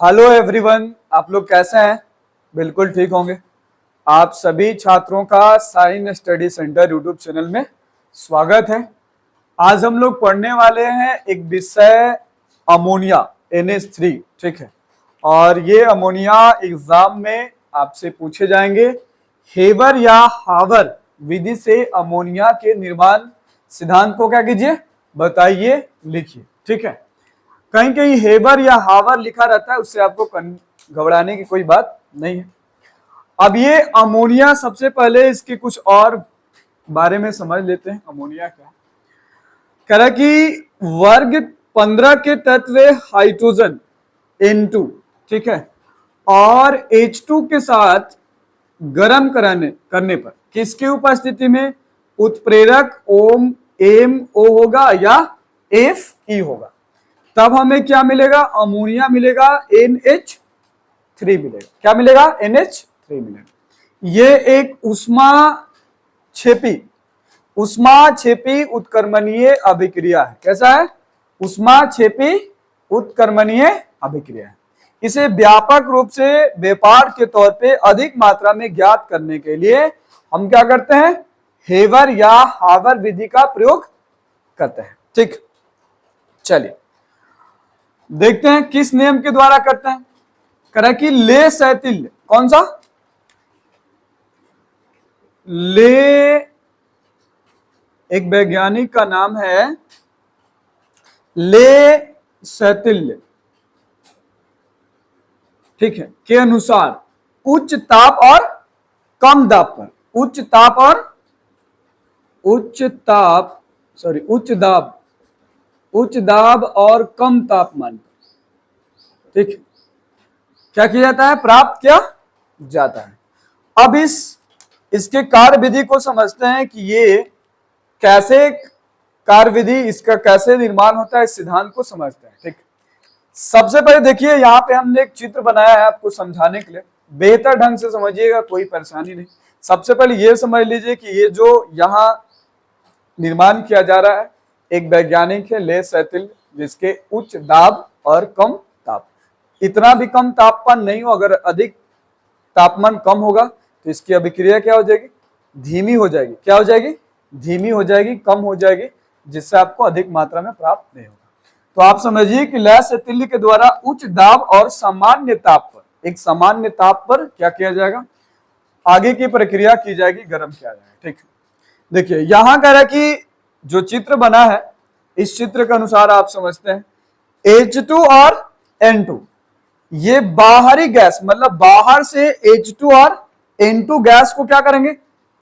Hello everyone, आप लोग कैसे हैं? बिल्कुल ठीक होंगे। आप सभी छात्रों का sign study centre YouTube channel में स्वागत है। आज हम लोग पढ़ने वाले हैं एक विषय अमोनिया NH3, ठीक है। और ये अमोनिया एग्जाम में आपसे पूछे जाएंगे। हेबर या हावर विधि से अमोनिया के निर्माण सिद्धांत को क्या कीजिए, बताइए, लिखिए, ठीक है। कहीं कहीं हेबर या हावर लिखा रहता है, उससे आपको घबराने की कोई बात नहीं है। अब ये अमोनिया, सबसे पहले इसके कुछ और बारे में समझ लेते हैं। अमोनिया क्या है? कह रहा कि वर्ग 15 के तत्व हाइड्रोजन N2, ठीक है, और H2 के साथ गर्म करने पर किसकी उपस्थिति में उत्प्रेरक ओम MO होगा या Fe होगा, तब हमें क्या मिलेगा? अमोनिया मिलेगा, NH3 मिलेगा। क्या मिलेगा? NH3 मिलेगा। ये एक उष्माक्षेपी उत्क्रमणीय अभिक्रिया है। कैसा है? उष्माक्षेपी उत्क्रमणीय अभिक्रिया है। इसे व्यापक रूप से व्यापार के तौर पे अधिक मात्रा में ज्ञात करने के लिए हम क्या करते हैं? हेबर या हावर विधि का प्रयोग करते हैं, ठीक। चलिए देखते हैं किस नियम के द्वारा करते हैं। कह कि ले शैथिल्य, कौन सा? ले, एक वैज्ञानिक का नाम है ले शैथिल्य, ठीक है, के अनुसार उच्च ताप और कम दाब पर, उच्च दाब और कम तापमान, ठीक है, क्या किया जाता है? प्राप्त किया जाता है। अब इसके कार्य विधि को समझते हैं कि ये कैसे कार्य विधि, इसका कैसे निर्माण होता है, इस सिद्धांत को समझते हैं, ठीक। सबसे पहले देखिए, यहाँ पे हमने एक चित्र बनाया है आपको समझाने के लिए, बेहतर ढंग से समझिएगा, कोई परेशानी नहीं। सबसे पहले ये समझ लीजिए कि ये जो यहाँ निर्माण किया जा रहा है, एक वैज्ञानिक है ले शैथिल्य, जिसके उच्च दाब और कम ताप, इतना भी कम तापमान नहीं हो, अगर अधिक तापमान कम होगा तो इसकी अभिक्रिया क्या हो जाएगी? धीमी हो जाएगी। क्या हो जाएगी? धीमी हो जाएगी, कम हो जाएगी, जिससे आपको अधिक मात्रा में प्राप्त नहीं होगा। तो आप समझिए कि ले शैथिल्य के द्वारा उच्च दाब और सामान्य ताप पर, एक सामान्य ताप पर क्या किया जाएगा? आगे की प्रक्रिया की जाएगी, गर्म किया जाएगा, ठीक है। देखिए यहां कह रहा है कि जो चित्र बना है, इस चित्र के अनुसार आप समझते हैं H2 और N2, ये बाहरी गैस, मतलब बाहर से H2 और N2 गैस को क्या करेंगे?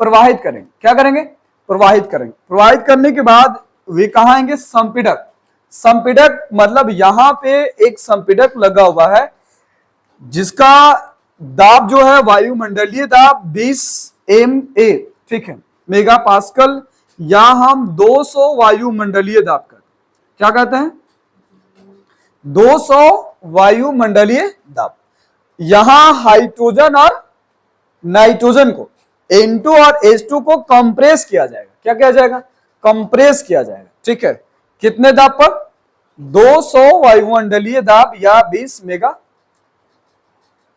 प्रवाहित करेंगे। क्या करेंगे? प्रवाहित करेंगे। प्रवाहित करने के बाद वे कहां आएंगे? संपीड़क। संपीड़क मतलब यहां पे एक संपीड़क लगा हुआ है, जिसका दाब जो है वायुमंडलीय दाब 20 MA, ठीक है, मेगा पास्कल, या हम 200 वायुमंडलीय दाब का क्या कहते हैं? 200 वायुमंडलीय दाब। यहां हाइड्रोजन और नाइट्रोजन को, N2 और H2 को कंप्रेस किया जाएगा। क्या किया जाएगा? कंप्रेस किया जाएगा, ठीक है। कितने दाब पर? 200 वायुमंडलीय दाब या 20 मेगा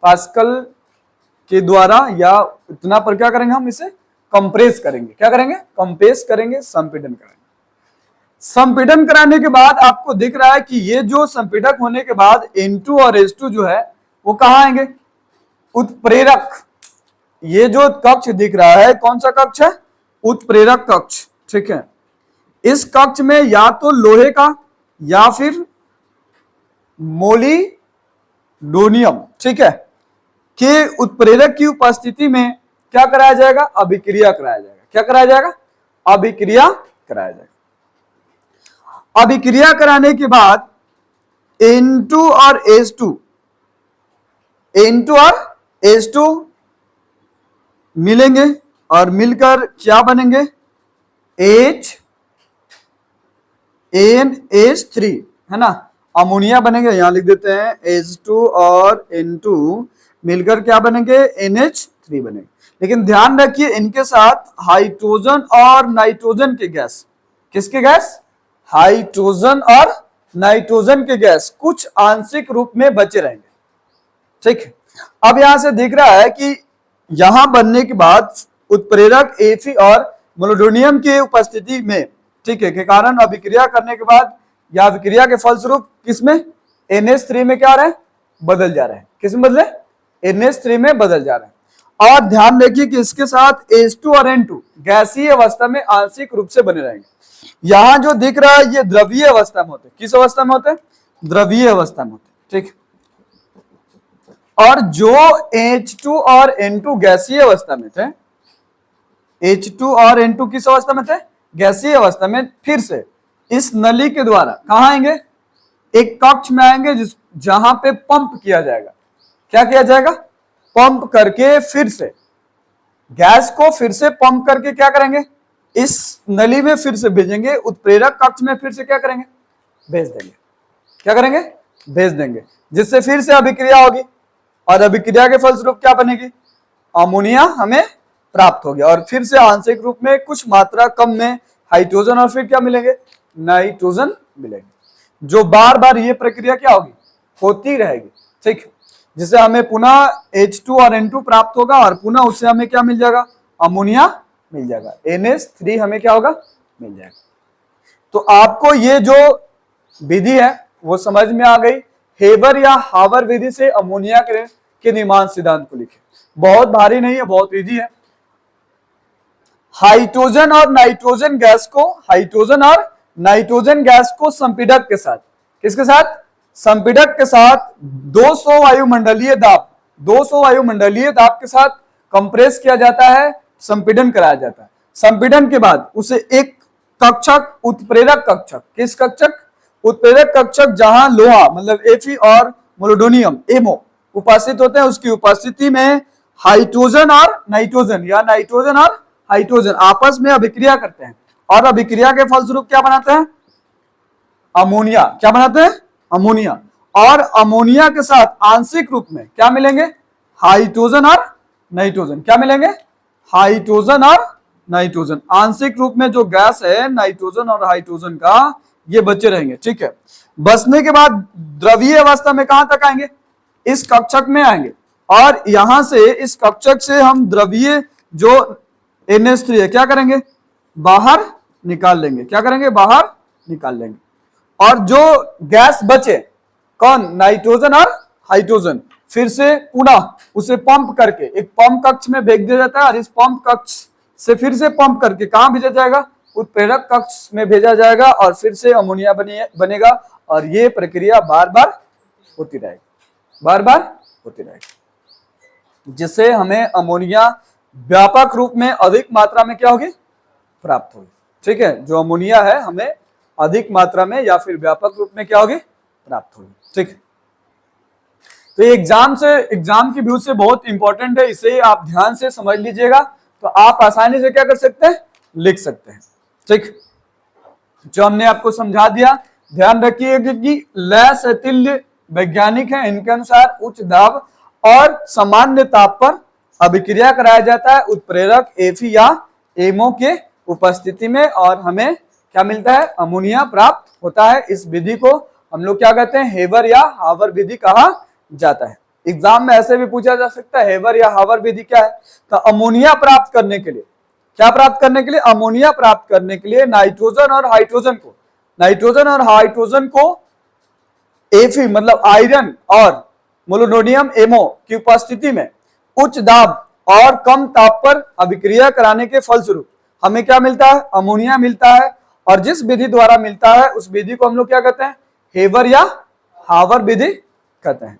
पास्कल के द्वारा, या इतना पर क्या करेंगे? हम इसे कंप्रेस करेंगे। क्या करेंगे? कंप्रेस करेंगे, संपीड़न करेंगे। संपीड़न कराने के बाद आपको दिख रहा है कि ये जो संपीड़क होने के बाद N2 और H2 जो है वो कहां आएंगे? उत्प्रेरक। ये जो कक्ष दिख रहा है, कौन सा कक्ष है? उत्प्रेरक कक्ष, ठीक है। इस कक्ष में या तो लोहे का या फिर मोलिब्डेनम, ठीक है, के उत्प्रेरक की उपस्थिति में क्या कराया जाएगा? अभिक्रिया कराया जाएगा। क्या कराया जाएगा? अभिक्रिया कराया जाएगा। अभिक्रिया कराने के बाद N2 और H2 मिलेंगे और मिलकर क्या बनेंगे? NH3, है ना, अमोनिया बनेंगे। यहां लिख देते हैं H2 और N2 मिलकर क्या बनेंगे? NH3 बनेंगे। लेकिन ध्यान रखिए, इनके साथ हाइड्रोजन और नाइट्रोजन के गैस, किसके गैस? हाइड्रोजन और नाइट्रोजन के गैस कुछ आंशिक रूप में बचे रहेंगे। ठीक। अब यहां से दिख रहा है कि यहां बनने के बाद उत्प्रेरक Fe और मोलिब्डेनम की उपस्थिति में, ठीक है, के कारण अभिक्रिया करने के बाद या अभिक्रिया के फलस्वरूप किसमें, NH3 में क्या हो रहा है, बदल जा रहा है। किस में बदले, NH3 में बदल जा रहा है। और ध्यान रखिए कि इसके साथ H2 और N2 गैसीय अवस्था में आंशिक रूप से बने रहेंगे। यहां जो दिख रहा है ये द्रवीय अवस्था में होते हैं। किस अवस्था में होते हैं, द्रवीय अवस्था में होते हैं, ठीक। और जो H2 और N2 गैसीय अवस्था में थे, H2 और N2 किस अवस्था में थे, गैसीय अवस्था में, फिर से इस नली के द्वारा कहां आएंगे, एक कक्ष में आएंगे जहां पे पंप किया जाएगा। क्या किया जाएगा, पंप करके फिर से गैस को फिर से पंप करके क्या करेंगे, इस नली में फिर से भेजेंगे, उत्प्रेरक कक्ष में फिर से क्या करेंगे, भेज देंगे। क्या करेंगे, भेज देंगे, जिससे फिर से अभिक्रिया होगी और अभिक्रिया के फलस्वरूप क्या बनेगी, अमोनिया हमें प्राप्त हो गया। और फिर से आंशिक रूप में कुछ मात्रा कम में हाइड्रोजन और फिर क्या मिलेंगे, नाइट्रोजन मिलेंगे। जो बार बार ये प्रक्रिया क्या होगी, होती रहेगी, ठीक, जिससे हमें पुनः H2 और N2 प्राप्त होगा और पुनः उससे हमें क्या मिल जाएगा, अमोनिया मिल जाएगा, NH3 हमें क्या होगा, मिल जाएगा। तो आपको ये जो विधि है वो समझ में आ गई। हेबर या हावर विधि से अमोनिया के निर्माण सिद्धांत को लिखे, बहुत भारी नहीं है, बहुत इजी है। हाइड्रोजन और नाइट्रोजन गैस को, हाइड्रोजन और नाइट्रोजन गैस को संपीड़क के साथ, किसके साथ, संपीड़क के साथ 200 वायुमंडलीय दाब, 200 वायुमंडलीय दाब के साथ कंप्रेस किया जाता है, संपीड़न कराया जाता है। संपीड़न के बाद उसे एक कक्षक, उत्प्रेरक कक्षक, किस कक्षक, उत्प्रेरक कक्षक, जहां लोहा मतलब Fe और मोलिब्डेनम एमओ उपस्थित होते हैं, उसकी उपस्थिति में हाइड्रोजन और नाइट्रोजन या नाइट्रोजन और हाइड्रोजन आपस में अभिक्रिया करते हैं और अभिक्रिया के फलस्वरूप क्या बनाते हैं, अमोनिया। क्या बनाते हैं, अमोनिया। और अमोनिया के साथ आंशिक रूप में क्या मिलेंगे, हाइड्रोजन और नाइट्रोजन। क्या मिलेंगे, हाइड्रोजन और नाइट्रोजन। आंशिक रूप में जो गैस है नाइट्रोजन और हाइड्रोजन का, ये बचे रहेंगे, ठीक है। बचने के बाद द्रवीय अवस्था में कहां तक आएंगे, इस कक्षक में आएंगे और यहां से इस कक्षक से हम द्रवीय जो NH3 है क्या करेंगे, बाहर निकाल लेंगे। क्या करेंगे, बाहर निकाल लेंगे। और जो गैस बचे, कौन, नाइट्रोजन और हाइड्रोजन, फिर से पुनः उसे पंप करके एक पंप कक्ष में भेज दिया जाता है और इस पंप कक्ष से फिर से पंप करके कहां भेजा जाएगा, उत्प्रेरक कक्ष में भेजा जाएगा और फिर से अमोनिया बनेगा। और ये प्रक्रिया बार बार होती रहेगी, बार बार होती रहेगी, जिससे हमें अमोनिया व्यापक रूप में अधिक मात्रा में क्या होगी, प्राप्त होगी, ठीक है। जो अमोनिया है हमें अधिक मात्रा में या फिर व्यापक रूप में क्या होगी, प्राप्त होगी, ठीक है। तो ये एग्जाम की व्यू से बहुत इंपॉर्टेंट है, इसे आप ध्यान से समझ लीजिएगा तो आप आसानी से क्या कर सकते हैं, लिख सकते हैं, ठीक। जो हमने आपको समझा दिया, ध्यान रखिएगा कि लैस अतुल्य वैज्ञानिक है, इनके अनुसार उच्च दाब और सामान्य ताप पर अभिक्रिया कराया जाता है उत्प्रेरक Fe या एमओ के उपस्थिति में और हमें क्या मिलता है, अमोनिया प्राप्त होता है। इस विधि को हम लोग क्या कहते हैं, हेबर या हावर विधि कहा जाता है। एग्जाम में ऐसे भी पूछा जा सकता है, हेबर या हावर विधि क्या है, तो अमोनिया प्राप्त करने के लिए, क्या प्राप्त करने के लिए, अमोनिया प्राप्त करने के लिए नाइट्रोजन और हाइड्रोजन को Fe मतलब आयरन और मोलिब्डेनम एमओ की उपस्थिति में उच्च दाब और कम ताप पर अभिक्रिया कराने के फलस्वरूप हमें क्या मिलता है, अमोनिया मिलता है। और जिस विधि द्वारा मिलता है उस विधि को हम लोग क्या कहते हैं, हेबर या हावर विधि कहते हैं।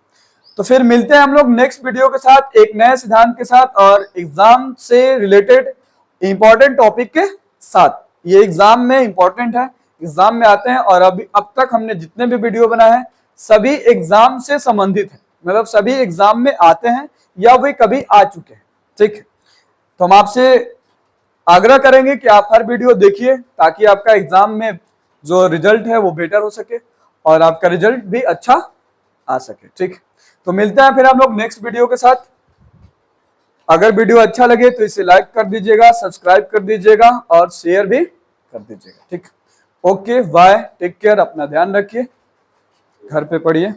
तो फिर मिलते हैं हम लोग नेक्स्ट वीडियो के साथ, एक नए सिद्धांत के साथ और एग्जाम से रिलेटेड इंपॉर्टेंट टॉपिक के साथ। ये एग्जाम में इंपॉर्टेंट है, एग्जाम में आते हैं और अभी अब तक हमने जितने भी वीडियो बनाए हैं सभी एग्जाम से संबंधित है, मतलब सभी एग्जाम में आते हैं या वे कभी आ चुके हैं, ठीक है। तो हम आपसे आग्रह करेंगे कि आप हर वीडियो देखिए ताकि आपका एग्जाम में जो रिजल्ट है वो बेटर हो सके और आपका रिजल्ट भी अच्छा आ सके, ठीक। तो मिलते हैं फिर हम लोग नेक्स्ट वीडियो के साथ। अगर वीडियो अच्छा लगे तो इसे लाइक कर दीजिएगा, सब्सक्राइब कर दीजिएगा और शेयर भी कर दीजिएगा, ठीक। ओके बाय, टेक केयर, अपना ध्यान रखिए, घर पे पढ़िए।